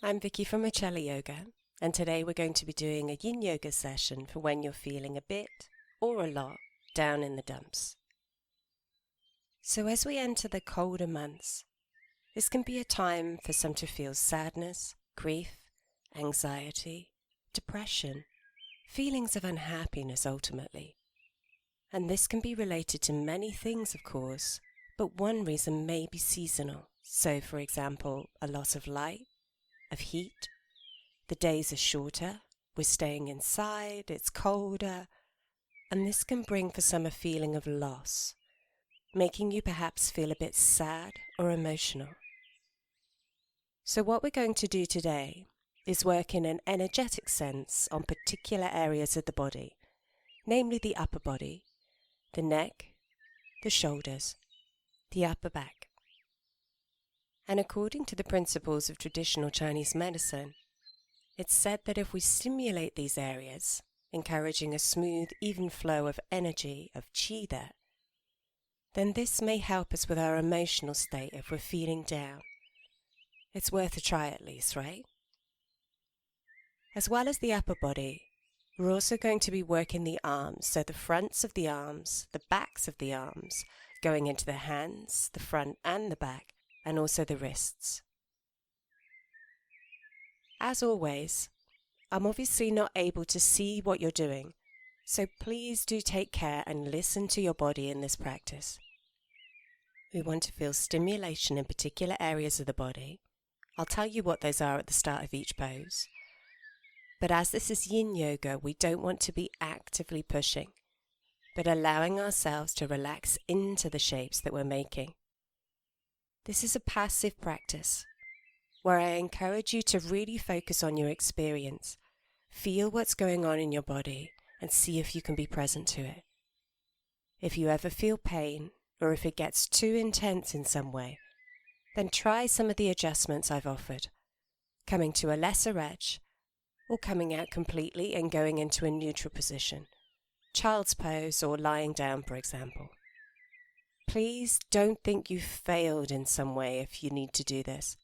I'm Vicky from Yoga, and today we're going to be doing a Yin Yoga session for when you're feeling a bit or a lot down in the dumps. So as we enter the colder months, this can be a time for some to feel sadness, grief, anxiety, depression, feelings of unhappiness ultimately. And this can be related to many things, of course, but one reason may be seasonal. So, for example, a loss of light, of heat, the days are shorter, we're staying inside, it's colder, and this can bring for some a feeling of loss, making you perhaps feel a bit sad or emotional. So what we're going to do today is work in an energetic sense on particular areas of the body, namely the upper body, the neck, the shoulders, the upper back. And according to the principles of traditional Chinese medicine, it's said that if we stimulate these areas, encouraging a smooth, even flow of energy, of qi there, then this may help us with our emotional state if we're feeling down. It's worth a try at least, right? As well as the upper body, we're also going to be working the arms, so the fronts of the arms, the backs of the arms, going into the hands, the front and the back, and also the wrists. As always, I'm obviously not able to see what you're doing, so please do take care and listen to your body in this practice. We want to feel stimulation in particular areas of the body. I'll tell you what those are at the start of each pose. But as this is Yin Yoga, we don't want to be actively pushing, but allowing ourselves to relax into the shapes that we're making. This is a passive practice, where I encourage you to really focus on your experience, feel what's going on in your body, and see if you can be present to it. If you ever feel pain, or if it gets too intense in some way, then try some of the adjustments I've offered, coming to a lesser edge, or coming out completely and going into a neutral position, child's pose or lying down, for example. Please don't think you've failed in some way if you need to do this.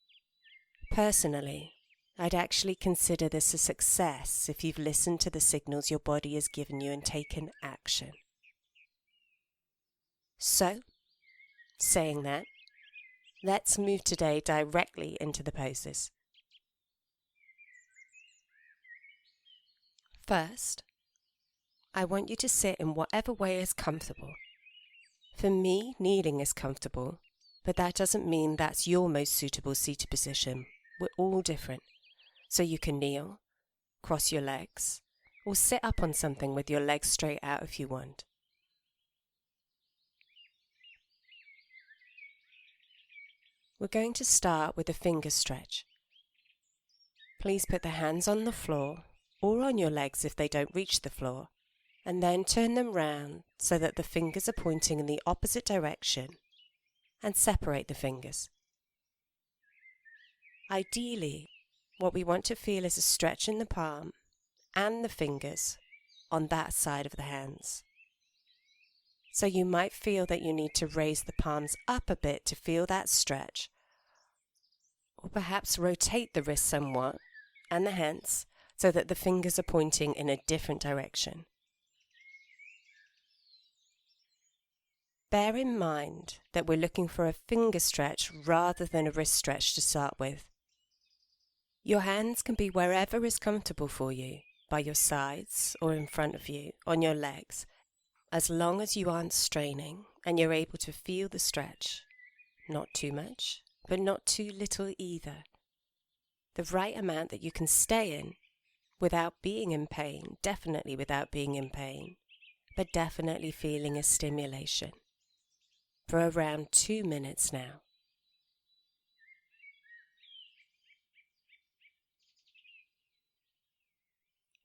Personally, I'd actually consider this a success if you've listened to the signals your body has given you and taken action. So, saying that, let's move today directly into the poses. First, I want you to sit in whatever way is comfortable. For me, kneeling is comfortable, but that doesn't mean that's your most suitable seated position. We're all different. So you can kneel, cross your legs, or sit up on something with your legs straight out if you want. We're going to start with a finger stretch. Please put the hands on the floor, or on your legs if they don't reach the floor, and then turn them round so that the fingers are pointing in the opposite direction, and separate the fingers. Ideally, what we want to feel is a stretch in the palm and the fingers on that side of the hands. So you might feel that you need to raise the palms up a bit to feel that stretch, or perhaps rotate the wrist somewhat and the hands so that the fingers are pointing in a different direction. Bear in mind that we're looking for a finger stretch rather than a wrist stretch to start with. Your hands can be wherever is comfortable for you, by your sides or in front of you, on your legs, as long as you aren't straining and you're able to feel the stretch. Not too much, but not too little either. The right amount that you can stay in without being in pain, definitely without being in pain, but definitely feeling a stimulation. For around 2 minutes now.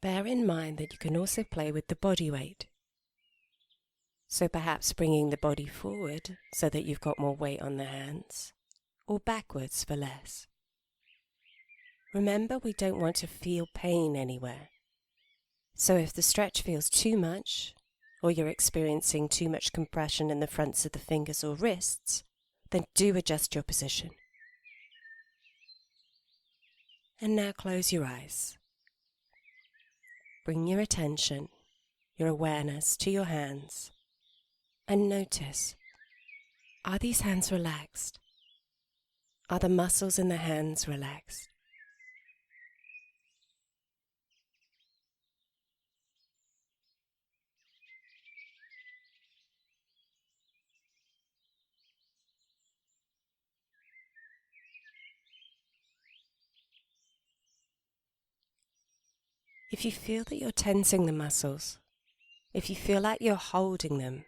Bear in mind that you can also play with the body weight. So perhaps bringing the body forward so that you've got more weight on the hands, or backwards for less. Remember, we don't want to feel pain anywhere. So if the stretch feels too much, or you're experiencing too much compression in the fronts of the fingers or wrists, then do adjust your position. And now close your eyes. Bring your attention, your awareness to your hands, and notice, are these hands relaxed? Are the muscles in the hands relaxed? If you feel that you're tensing the muscles, if you feel like you're holding them,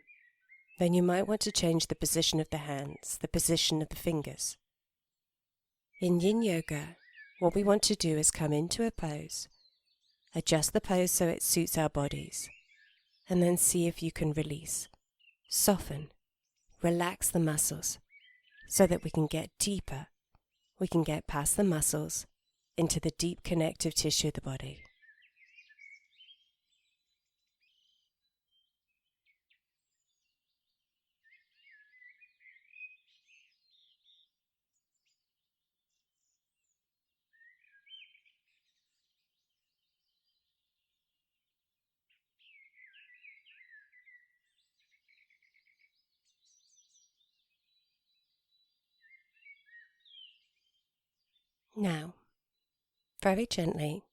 then you might want to change the position of the hands, the position of the fingers. In Yin Yoga, what we want to do is come into a pose, adjust the pose so it suits our bodies, and then see if you can release, soften, relax the muscles so that we can get deeper. We can get past the muscles into the deep connective tissue of the body. Now, very gently,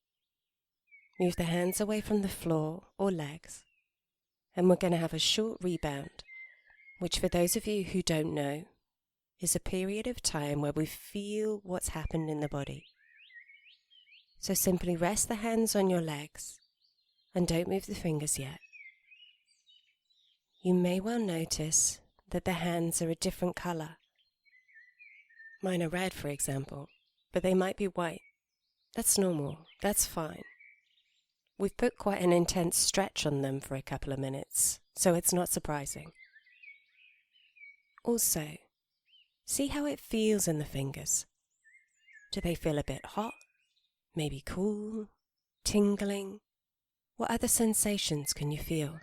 move the hands away from the floor or legs, and we're going to have a short rebound, which for those of you who don't know, is a period of time where we feel what's happened in the body. So simply rest the hands on your legs and don't move the fingers yet. You may well notice that the hands are a different color. Mine are red, for example, but they might be white. That's normal, that's fine. We've put quite an intense stretch on them for a couple of minutes, so it's not surprising. Also, see how it feels in the fingers. Do they feel a bit hot? Maybe cool? Tingling? What other sensations can you feel?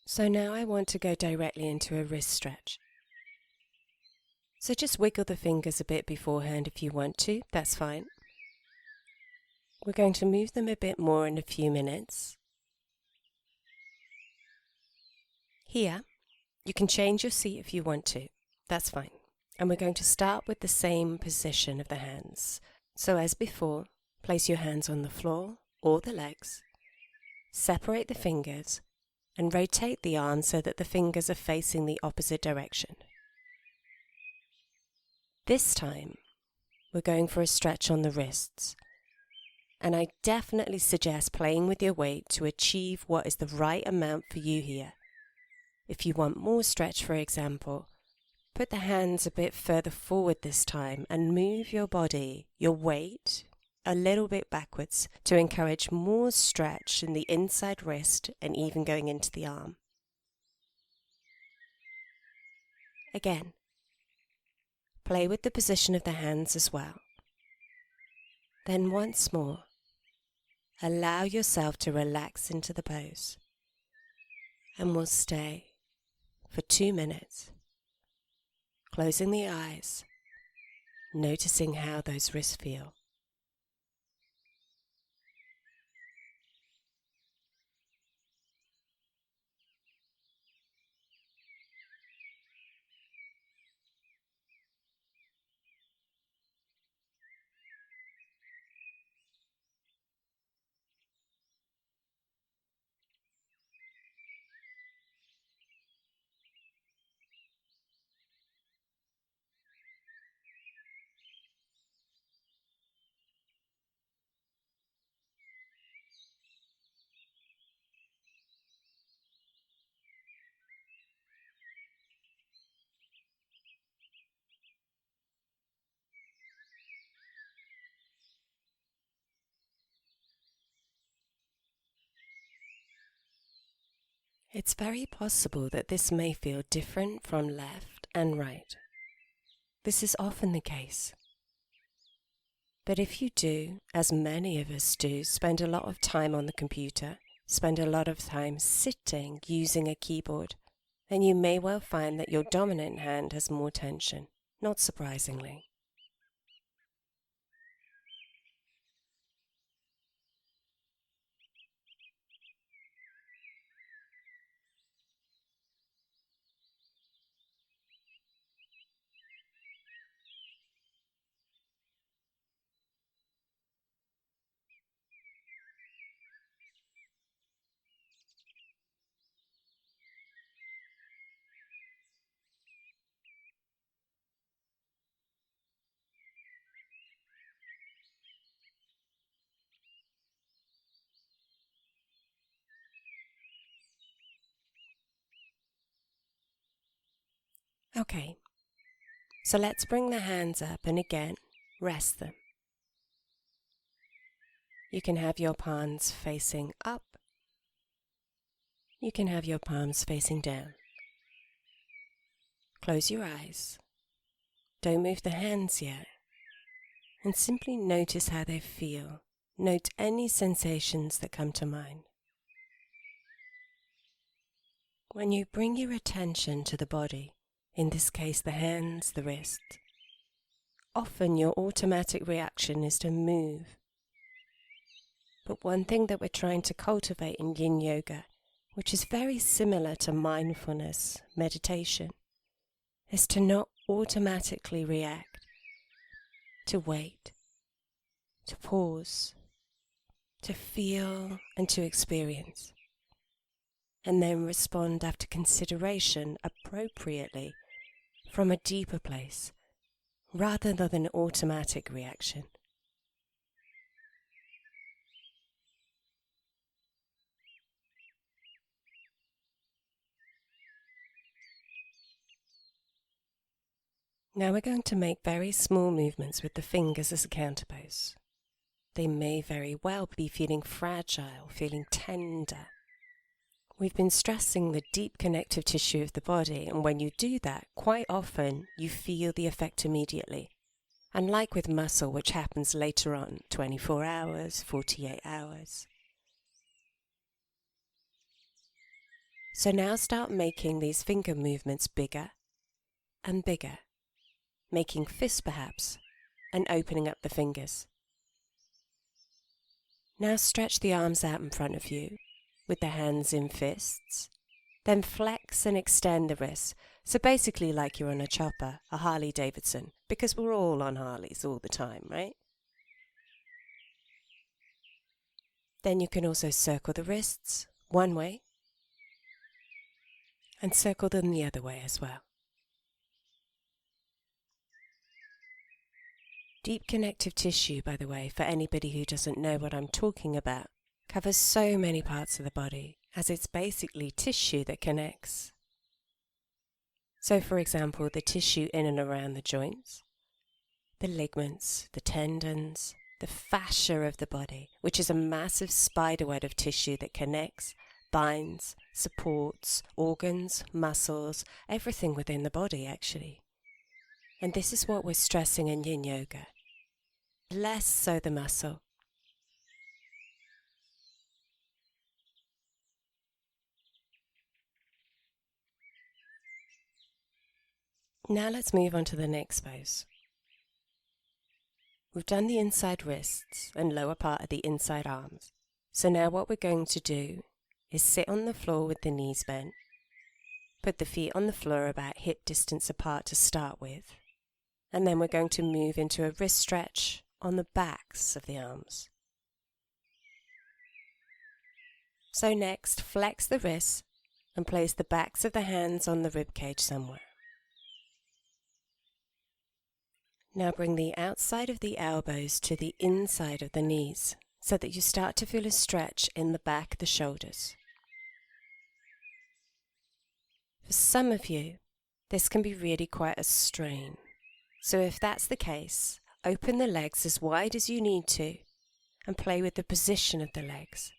So now I want to go directly into a wrist stretch. So just wiggle the fingers a bit beforehand if you want to, that's fine. We're going to move them a bit more in a few minutes. Here, you can change your seat if you want to, that's fine. And we're going to start with the same position of the hands. So as before, place your hands on the floor or the legs, separate the fingers, and rotate the arms so that the fingers are facing the opposite direction. This time, we're going for a stretch on the wrists, and I definitely suggest playing with your weight to achieve what is the right amount for you here. If you want more stretch, for example, put the hands a bit further forward this time and move your body, your weight, a little bit backwards to encourage more stretch in the inside wrist and even going into the arm. Again, play with the position of the hands as well. Then once more, allow yourself to relax into the pose, and we'll stay for 2 minutes, closing the eyes, noticing how those wrists feel. It's very possible that this may feel different from left and right. This is often the case. But if you do, as many of us do, spend a lot of time on the computer, spend a lot of time sitting using a keyboard, then you may well find that your dominant hand has more tension, not surprisingly. Okay, so let's bring the hands up and again, rest them. You can have your palms facing up. You can have your palms facing down. Close your eyes. Don't move the hands yet. And simply notice how they feel. Note any sensations that come to mind. When you bring your attention to the body, in this case the hands, the wrist, often your automatic reaction is to move. But one thing that we're trying to cultivate in Yin Yoga, which is very similar to mindfulness, meditation, is to not automatically react, to wait, to pause, to feel and to experience, and then respond after consideration appropriately from a deeper place, rather than an automatic reaction. Now we're going to make very small movements with the fingers as a counterpose. They may very well be feeling fragile, feeling tender. We've been stressing the deep connective tissue of the body, and when you do that, quite often you feel the effect immediately. Unlike with muscle, which happens later on, 24 hours, 48 hours. So now start making these finger movements bigger and bigger. Making fists perhaps, and opening up the fingers. Now stretch the arms out in front of you, with the hands in fists. Then flex and extend the wrists, so basically like you're on a chopper, a Harley Davidson, because we're all on Harleys all the time, right? Then you can also circle the wrists one way, and circle them the other way as well. Deep connective tissue, by the way, for anybody who doesn't know what I'm talking about, covers so many parts of the body, as it's basically tissue that connects. So for example, the tissue in and around the joints, the ligaments, the tendons, the fascia of the body, which is a massive spiderweb of tissue that connects, binds, supports organs, muscles, everything within the body actually. And this is what we're stressing in Yin Yoga. Less so the muscle. Now let's move on to the next pose. We've done the inside wrists and lower part of the inside arms. So now what we're going to do is sit on the floor with the knees bent. Put the feet on the floor about hip distance apart to start with. And then we're going to move into a wrist stretch on the backs of the arms. So next, flex the wrists and place the backs of the hands on the rib cage somewhere. Now bring the outside of the elbows to the inside of the knees so that you start to feel a stretch in the back of the shoulders. For some of you, this can be really quite a strain. So if that's the case, open the legs as wide as you need to and play with the position of the legs.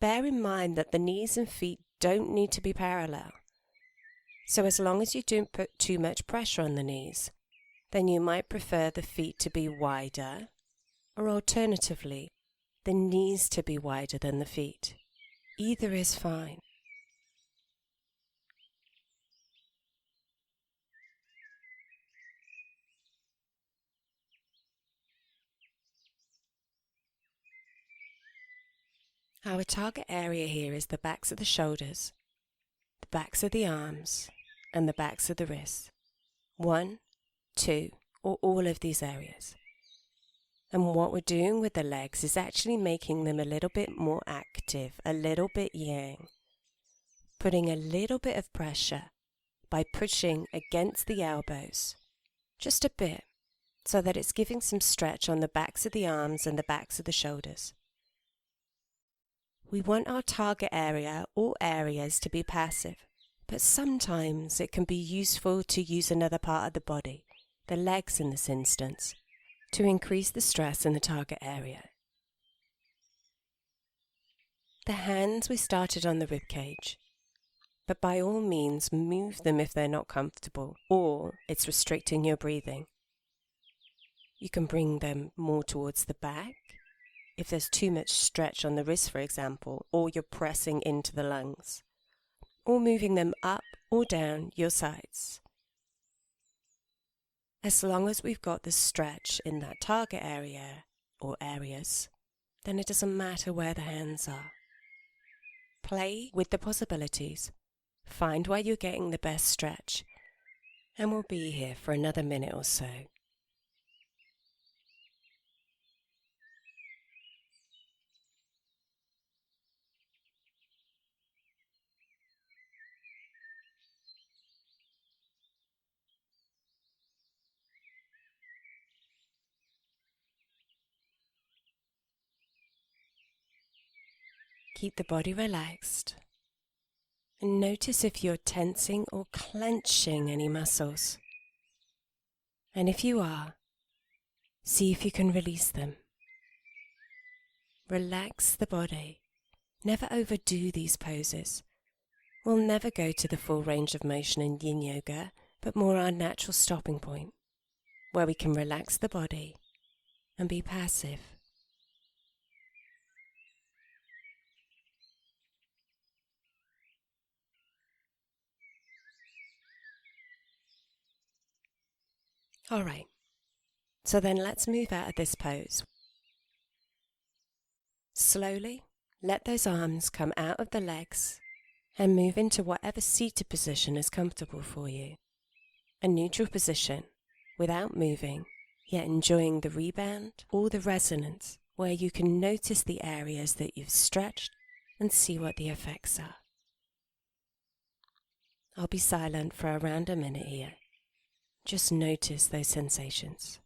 Bear in mind that the knees and feet don't need to be parallel. So as long as you don't put too much pressure on the knees, then you might prefer the feet to be wider, or alternatively, the knees to be wider than the feet. Either is fine. Our target area here is the backs of the shoulders, the backs of the arms, and the backs of the wrists. 1, 2, or all of these areas. And what we're doing with the legs is actually making them a little bit more active, a little bit yang. Putting a little bit of pressure by pushing against the elbows, just a bit, so that it's giving some stretch on the backs of the arms and the backs of the shoulders. We want our target area or areas to be passive, but sometimes it can be useful to use another part of the body, the legs in this instance, to increase the stress in the target area. The hands we started on the rib cage, but by all means move them if they're not comfortable or it's restricting your breathing. You can bring them more towards the back if there's too much stretch on the wrist, for example, or you're pressing into the lungs, or moving them up or down your sides. As long as we've got the stretch in that target area or areas, then it doesn't matter where the hands are. Play with the possibilities, find where you're getting the best stretch, and we'll be here for another minute or so. Keep the body relaxed and notice if you're tensing or clenching any muscles. And if you are, see if you can release them. Relax the body. Never overdo these poses. We'll never go to the full range of motion in Yin Yoga, but more our natural stopping point, where we can relax the body and be passive. Alright, so then let's move out of this pose. Slowly, let those arms come out of the legs and move into whatever seated position is comfortable for you. A neutral position, without moving, yet enjoying the rebound or the resonance, where you can notice the areas that you've stretched and see what the effects are. I'll be silent for around a minute here. Just notice those sensations.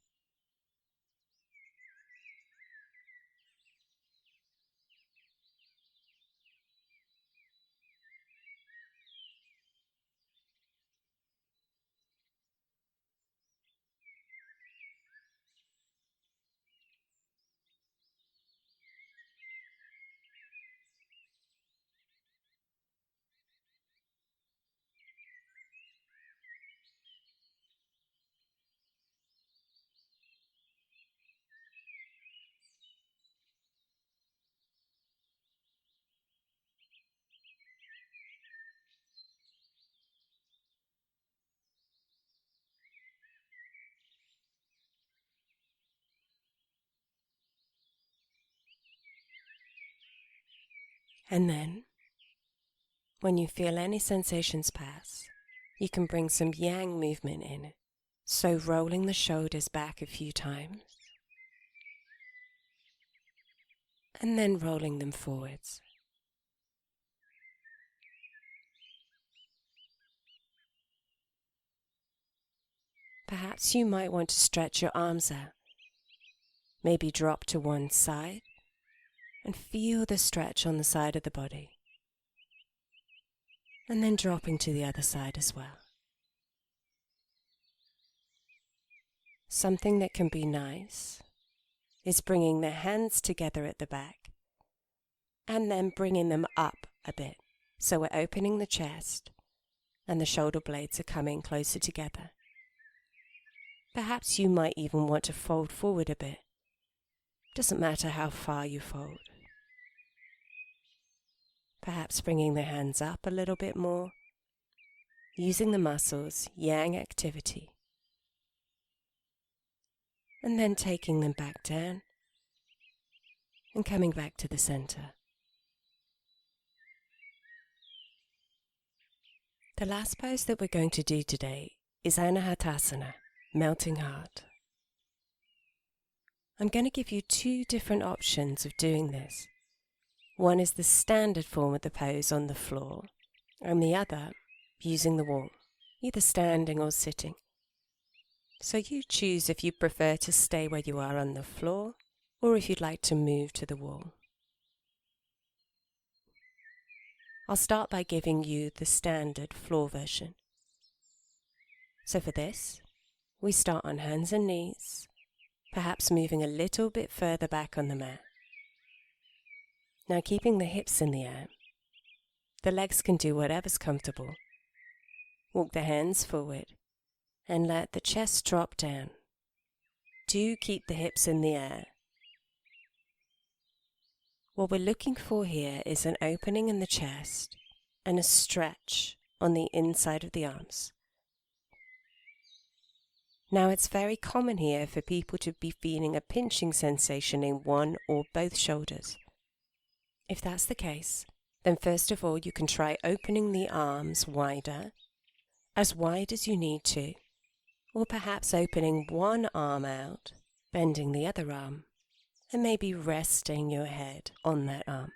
And then, when you feel any sensations pass, you can bring some yang movement in. So rolling the shoulders back a few times, and then rolling them forwards. Perhaps you might want to stretch your arms out, maybe drop to one side, and feel the stretch on the side of the body, and then dropping to the other side as well. Something that can be nice is bringing the hands together at the back and then bringing them up a bit. So we're opening the chest and the shoulder blades are coming closer together. Perhaps you might even want to fold forward a bit. Doesn't matter how far you fold. Perhaps bringing the hands up a little bit more, using the muscles, yang activity. And then taking them back down and coming back to the center. The last pose that we're going to do today is Anahatasana, melting heart. I'm going to give you two different options of doing this. One is the standard form of the pose on the floor, and the other using the wall, either standing or sitting. So you choose if you prefer to stay where you are on the floor, or if you'd like to move to the wall. I'll start by giving you the standard floor version. So for this, we start on hands and knees, perhaps moving a little bit further back on the mat. Now keeping the hips in the air, the legs can do whatever's comfortable. Walk the hands forward and let the chest drop down. Do keep the hips in the air. What we're looking for here is an opening in the chest and a stretch on the inside of the arms. Now it's very common here for people to be feeling a pinching sensation in one or both shoulders. If that's the case, then first of all you can try opening the arms wider, as wide as you need to, or perhaps opening one arm out, bending the other arm, and maybe resting your head on that arm.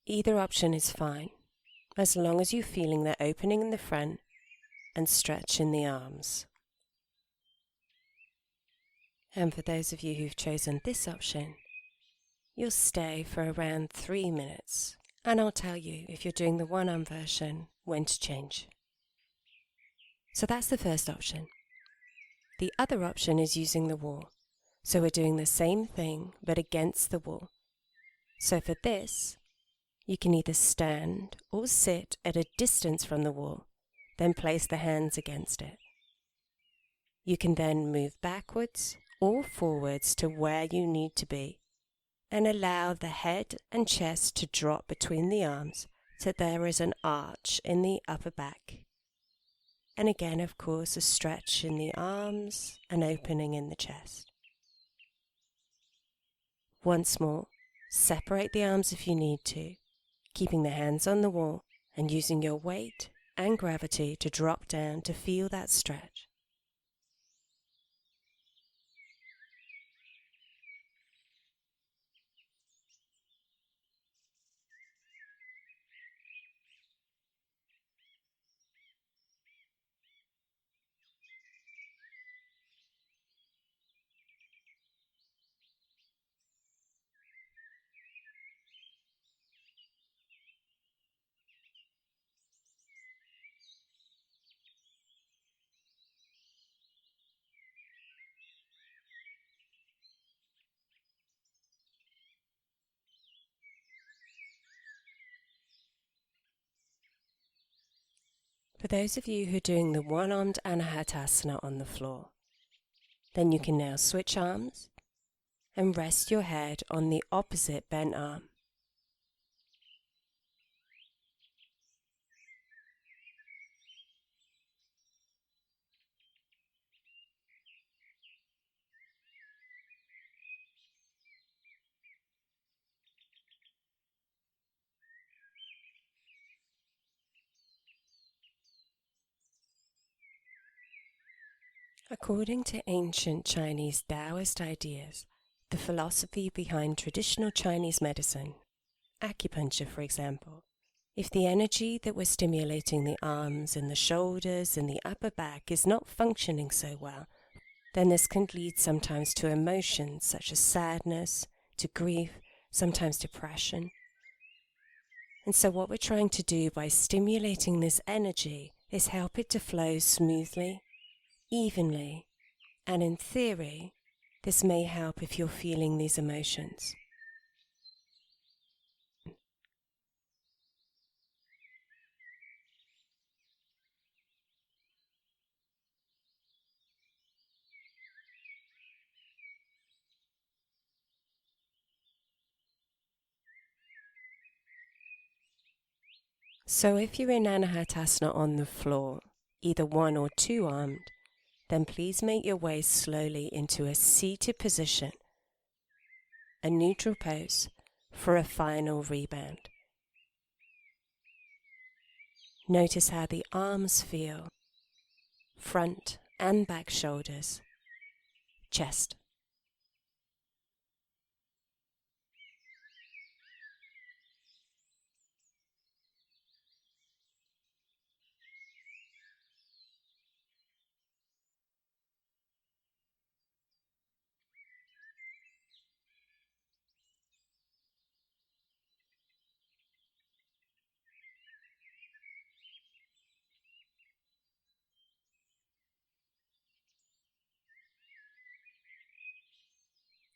Either option is fine, as long as you're feeling that opening in the front and stretch in the arms. And for those of you who've chosen this option, you'll stay for around 3 minutes, and I'll tell you if you're doing the one-arm version when to change. So that's the first option. The other option is using the wall. So we're doing the same thing, but against the wall. So for this, you can either stand or sit at a distance from the wall, then place the hands against it. You can then move backwards or forwards to where you need to be, and allow the head and chest to drop between the arms so there is an arch in the upper back. And again, of course, a stretch in the arms, an opening in the chest. Once more, separate the arms if you need to, keeping the hands on the wall and using your weight and gravity to drop down to feel that stretch. For those of you who are doing the one-armed Anahatasana on the floor, then you can now switch arms and rest your head on the opposite bent arm. According to ancient Chinese Taoist ideas, the philosophy behind traditional Chinese medicine, acupuncture for example, if the energy that we're stimulating the arms and the shoulders and the upper back is not functioning so well, then this can lead sometimes to emotions such as sadness, to grief, sometimes depression. And so what we're trying to do by stimulating this energy is help it to flow smoothly, evenly, and in theory, this may help if you're feeling these emotions. So if you're in Anahatasana on the floor, either one or two-armed, then please make your way slowly into a seated position, a neutral pose for a final rebound. Notice how the arms feel, front and back shoulders, chest.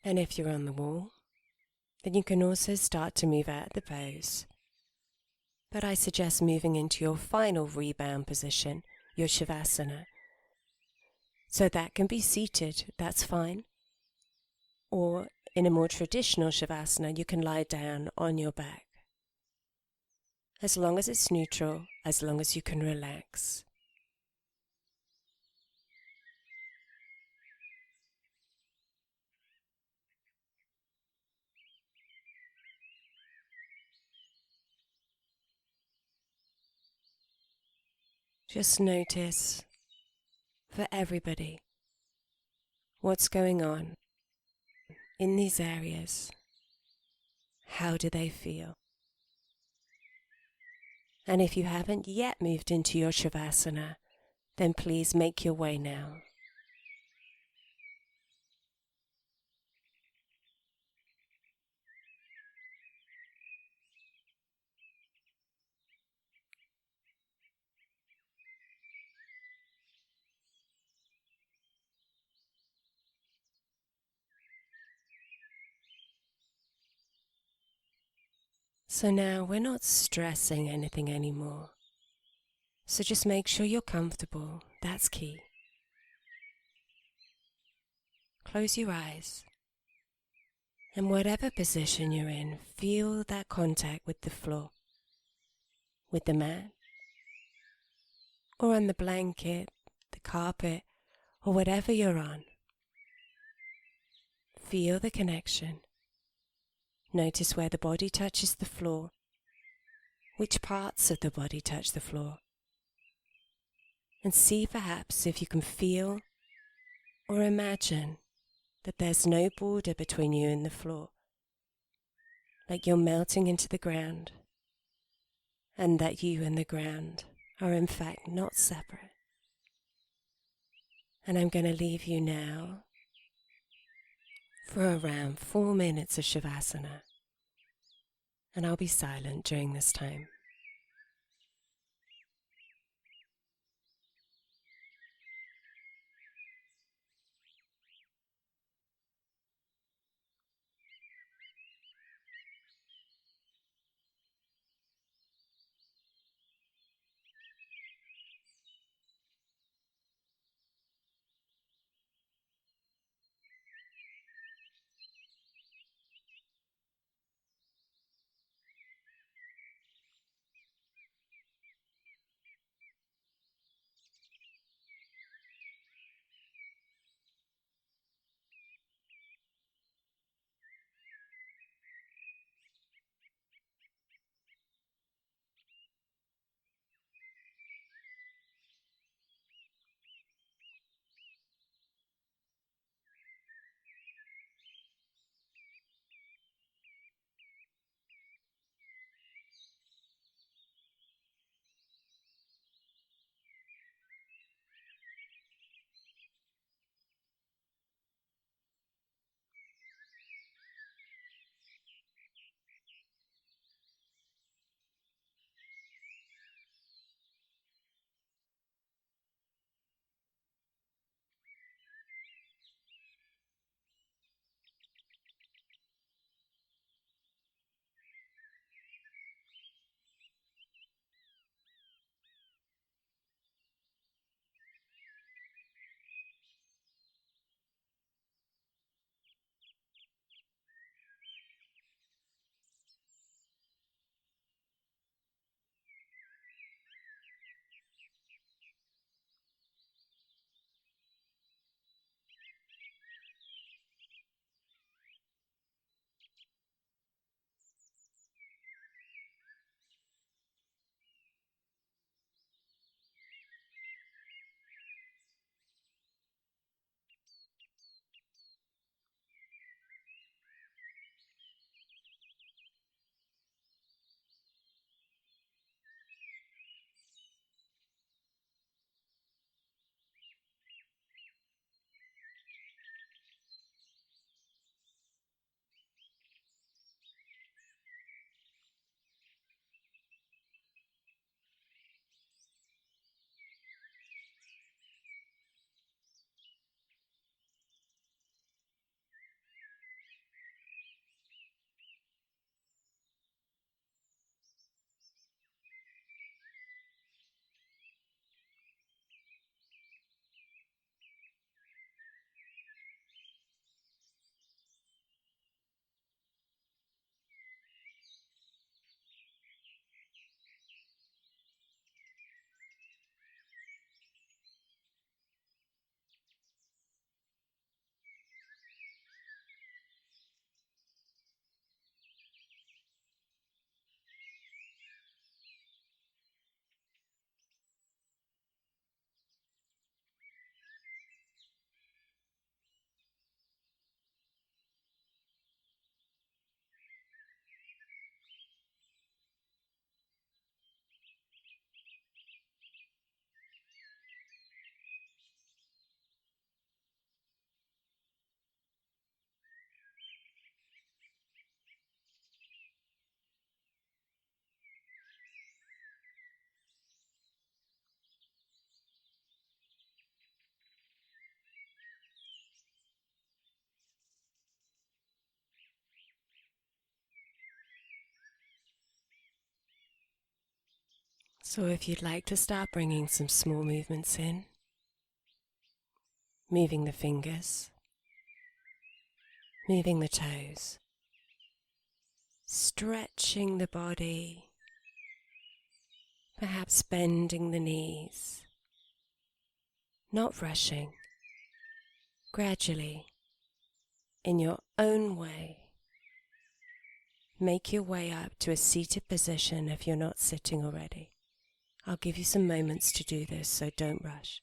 And if you're on the wall, then you can also start to move out of the pose. But I suggest moving into your final rebound position, your Shavasana. So that can be seated, that's fine. Or in a more traditional Shavasana, you can lie down on your back. As long as it's neutral, as long as you can relax. Just notice, for everybody, what's going on in these areas. How do they feel? And if you haven't yet moved into your Shavasana, then please make your way now. So now we're not stressing anything anymore. So just make sure you're comfortable, that's key. Close your eyes. And whatever position you're in, feel that contact with the floor, with the mat, or on the blanket, the carpet, or whatever you're on. Feel the connection. Notice where the body touches the floor, which parts of the body touch the floor, and see perhaps if you can feel or imagine that there's no border between you and the floor, like you're melting into the ground, and that you and the ground are in fact not separate. And I'm going to leave you now for around 4 minutes of Shavasana, and I'll be silent during this time. So if you'd like to start bringing some small movements in, moving the fingers, moving the toes, stretching the body, perhaps bending the knees, not rushing, gradually, in your own way. Make your way up to a seated position if you're not sitting already. I'll give you some moments to do this, so don't rush.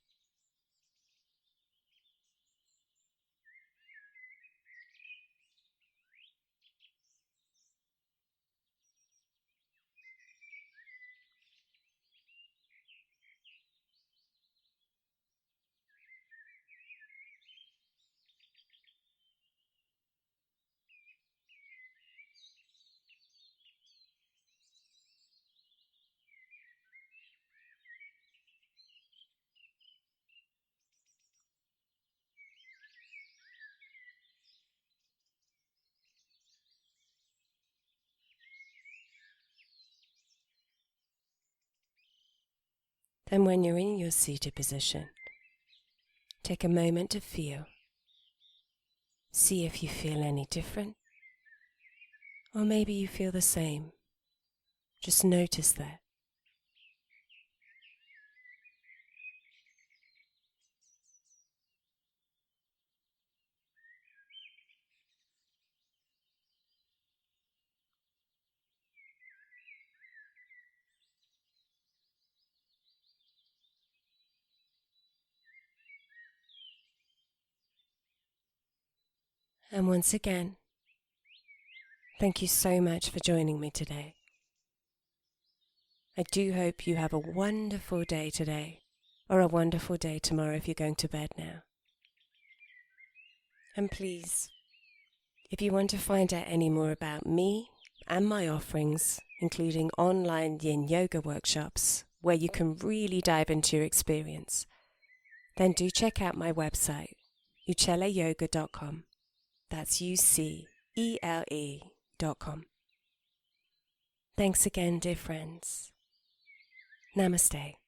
Then when you're in your seated position, take a moment to feel. See if you feel any different, or maybe you feel the same. Just notice that. And once again, thank you so much for joining me today. I do hope you have a wonderful day today, or a wonderful day tomorrow if you're going to bed now. And please, if you want to find out any more about me and my offerings, including online Yin Yoga workshops, where you can really dive into your experience, then do check out my website, uchelayoga.com. That's UCELE.com. Thanks again, dear friends. Namaste.